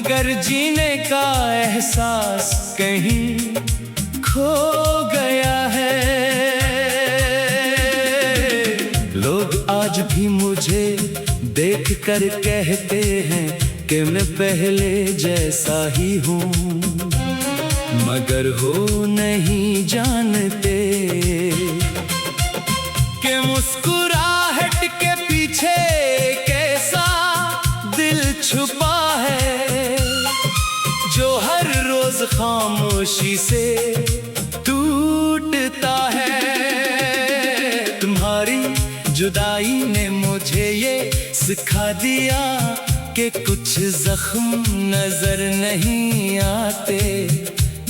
मगर जीने का एहसास कहीं खो गया है। लोग आज भी मुझे देख कर कहते हैं कि मैं पहले जैसा ही हूँ, मगर हो नहीं जानते कि मुस्कुराहट के पीछे कैसा दिल छुपा है, जो हर रोज खामोशी से टूटता है। तुम्हारी जुदाई ने मुझे ये सिखा दिया कि कुछ जख्म नजर नहीं आते,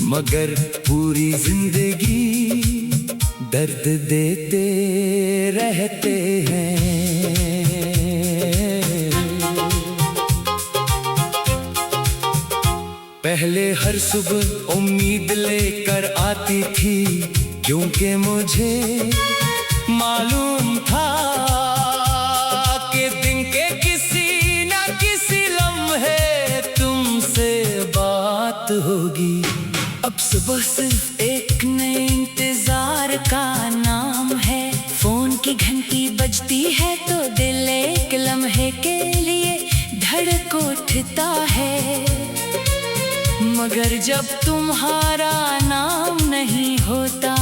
मगर पूरी जिंदगी दर्द देते रहते हैं। पहले हर सुबह उम्मीद लेकर आती थी, क्योंकि मुझे मालूम था कि दिन के किसी न किसी लम्हे तुमसे बात होगी। अब सुबह सिर्फ एक नए इंतजार का नाम है, फोन की घंटी बजती है तो दिल एक लम्हे के लिए धड़क उठता है, मगर जब तुम्हारा नाम नहीं होता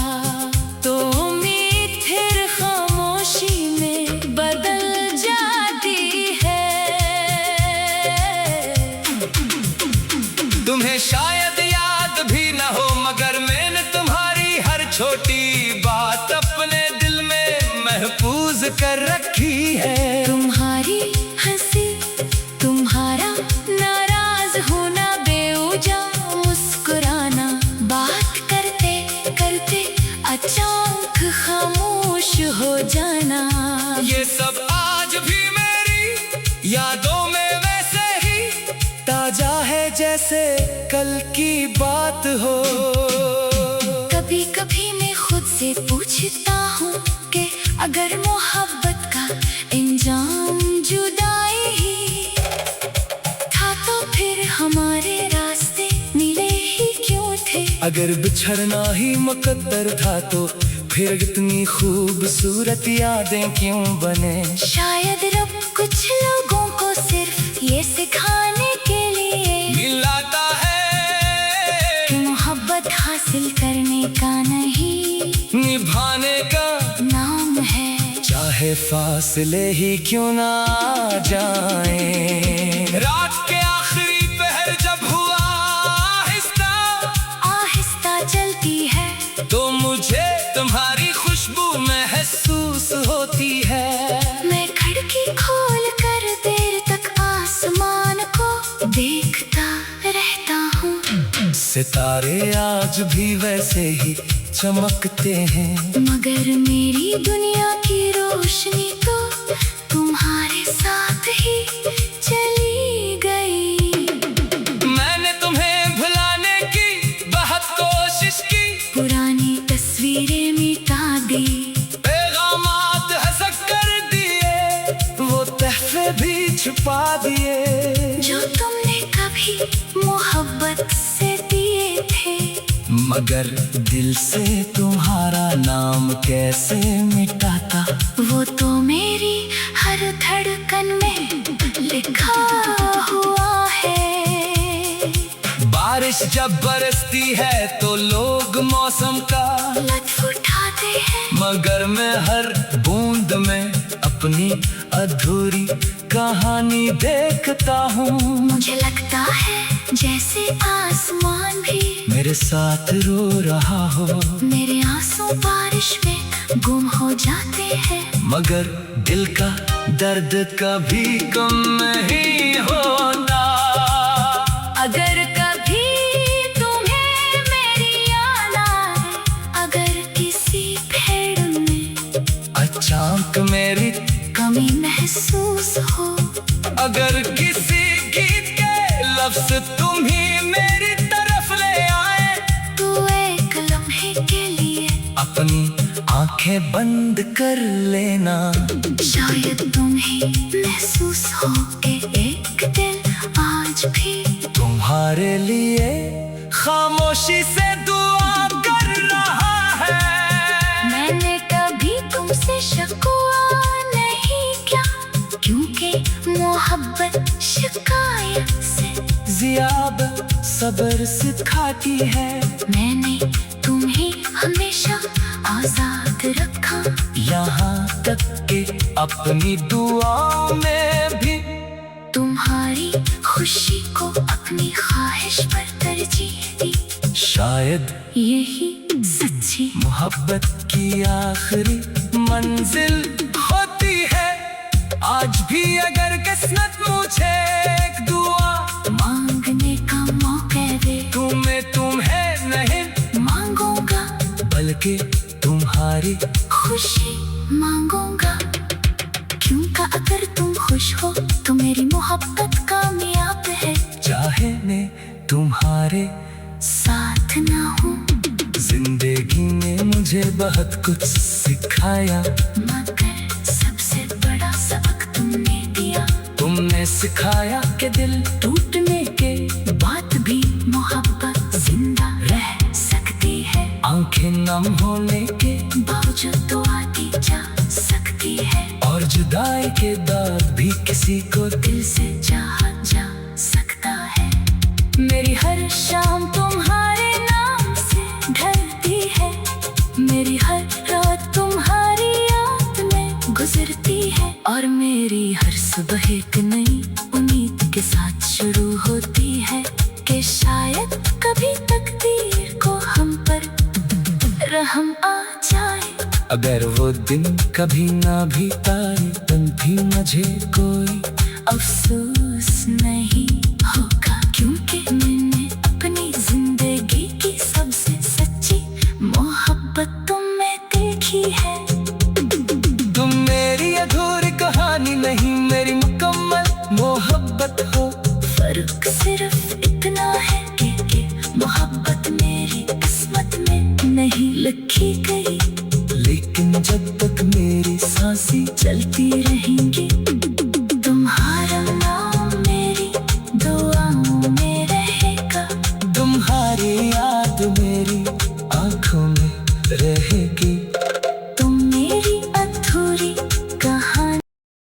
तो उम्मीद फिर खामोशी में बदल जाती है। तुम्हें शायद याद भी न हो, मगर मैंने तुम्हारी हर छोटी बात अपने दिल में महफूज कर रखी है। तुम्हारी हंसी, तुम्हारा नाराज होना, बेवजह मुस्कुराना, बात करते करते अचानक खामोश हो जाना, ये सब आज भी मेरी यादों में वैसे ही ताजा है जैसे कल की बात हो। कभी कभी मैं खुद से पूछता हूँ कि अगर मोहब्बत का इंजाम जुदाई ही था तो फिर हमारे रास्ते मिले ही क्यों थे। अगर बिछड़ना ही मुकद्दर था तो फिर इतनी खूबसूरत यादें क्यों बने। शायद रब कुछ लोगों को सिर्फ ये सिखाने के लिए मिलाता है कि मोहब्बत हासिल करने का नहीं, निभाने का नाम है, चाहे फासले ही क्यों ना आ जाए। रात के आखिरी पहर जब हुआ आहिस्ता आहिस्ता चलती है, तो मुझे तुम्हारी खुशबू महसूस होती है। मैं खिड़की खोल कर देर तक आसमान को देखता रहता हूँ, सितारे आज भी वैसे ही चमकते हैं, मगर मेरी दुनिया की रोशनी तो तुम्हारे साथ ही चली गई। मैंने तुम्हें भुलाने की बहुत कोशिश की, पुरानी तस्वीरें मिटा दी, पैगामात हंस कर दिए, वो तहफे भी छुपा दिए जो तुमने कभी मोहब्बत से दिए थे, मगर दिल से तुम्हारा नाम कैसे मिटाता, वो तो मेरी हर धड़कन में लिखा हुआ है। बारिश जब बरसती है तो लोग मौसम का लुत्फ उठाते हैं, मगर मैं हर बूंद में अपनी अधूरी कहानी देखता हूँ। मुझे लगता है जैसे आसमान भी मेरे साथ रो रहा हो, मेरे आंसू बारिश में गुम हो जाते हैं, मगर दिल का दर्द कभी कम नहीं होता। अगर कभी तुम्हें मेरी याद आए, अगर किसी पेड़ में अचानक मेरी कमी महसूस हो, अगर किसी गीत के लफ्ज तुम ही मेरी तरफ ले आए, तो एक लम्हे के लिए अपनी आंखें बंद कर लेना। शायद तुम्हें महसूस हो कि एक दिल आज भी याद सब्र सिखाती है। मैंने तुम्हें हमेशा आजाद रखा, यहाँ तक कि अपनी दुआओं में भी तुम्हारी खुशी को अपनी ख्वाहिश पर तरजीह दी। शायद यही सच्ची मोहब्बत की आखिरी मंजिल होती है। आज भी अगर किस्मत मुझे एक दुआ मांगने का मौका दे, तुम्हें नहीं मांगूंगा, बल्कि तुम्हारी खुशी मांगूंगा। क्योंकि अगर तुम खुश हो तो मेरी मोहब्बत कामयाब है। चाहे मैं तुम्हारे साथ ना हूँ, जिंदगी ने मुझे बहुत कुछ सिखाया, मगर सबसे बड़ा सबक तुमने दिया। तुमने सिखाया कि दिल टूटने के बाद भी मोहब्बत जिंदा रह सकती है। आंखें नम होने के बावजूद दुआ दी जा सकती है, और जुदाई के बाद भी किसी को दिल से चाहा जा सकता है। मेरी हर शाम तुम्हारे नाम से ढलती है, मेरी हर रात तुम्हारी याद में गुजरती है, और मेरी हर सुबह एक नई उम्मीद के साथ शुरू होती है कि शायद कभी तकदीर को हम पर रहम आ जाए। अगर वो दिन कभी ना भी आए तब भी मुझे कोई अफसोस नहीं होगा, क्योंकि मैंने अपनी जिंदगी की सबसे सच्ची मोहब्बत तुम में देखी है। तुम मेरी अधूरी कहानी नहीं, मेरी मुकम्मल मोहब्बत हो। फर्क सिर्फ इतना है कि मोहब्बत मेरी किस्मत में नहीं लिखी गई, लेकिन जब तक मेरी सांसें चलती रहेंगी